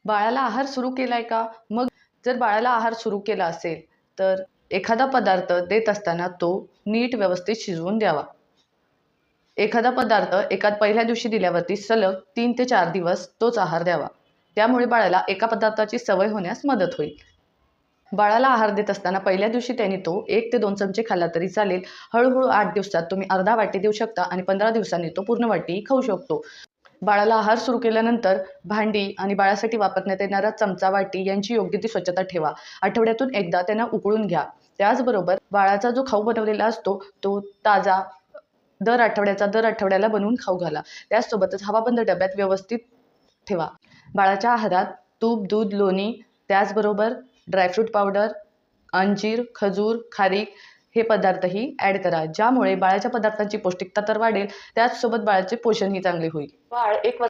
बाळाला आहार सुरू केलाय का? मग जर बाळाला आहार सुरू केला असेल, तर एखादा पदार्थ देत असताना तो नीट व्यवस्थित शिजवून द्यावा. एखादा पदार्थ पहिल्या दिवशी दिल्यावरती सलग 3 ते 4 दिवस तोच आहार द्यावा. त्यामुळे बाळाला एका पदार्थाची सवय होण्यास मदत होईल. बाळाला आहार देत असताना पहिल्या दिवशी त्याने तो 1 ते 2 चमचे खाल्ला तरी चालेल. हळू-हळू 8 दिवसात तुम्ही अर्धा वाटी देऊ शकता आणि 15 दिवसांनी तो पूर्ण वाटी खाऊ शकतो. बाळाला आहार सुरू केल्यानंतर भांडी आणि बाळासाठी वापरण्यात येणारा चमचा, वाटी यांची योग्य ती स्वच्छता ठेवा. आठवड्यातून एकदा त्यांना उकळून घ्या. त्याचबरोबर बाळाचा जो खाऊ बनवलेला असतो तो ताजा दर आठवड्याला बनवून खाऊ घाला. त्याचसोबतच हवाबंद डब्यात व्यवस्थित ठेवा. बाळाच्या आहारात तूप, दूध, लोणी त्याचबरोबर ड्रायफ्रूट पावडर, अंजीर, खजूर, खारीक हे पदार्थही ॲड करा. ज्यामुळे बाळाच्या पदार्थांची पौष्टिकता तर वाढेल, त्याचसोबत बाळाचे पोषणही चांगले होईल. बाळ 1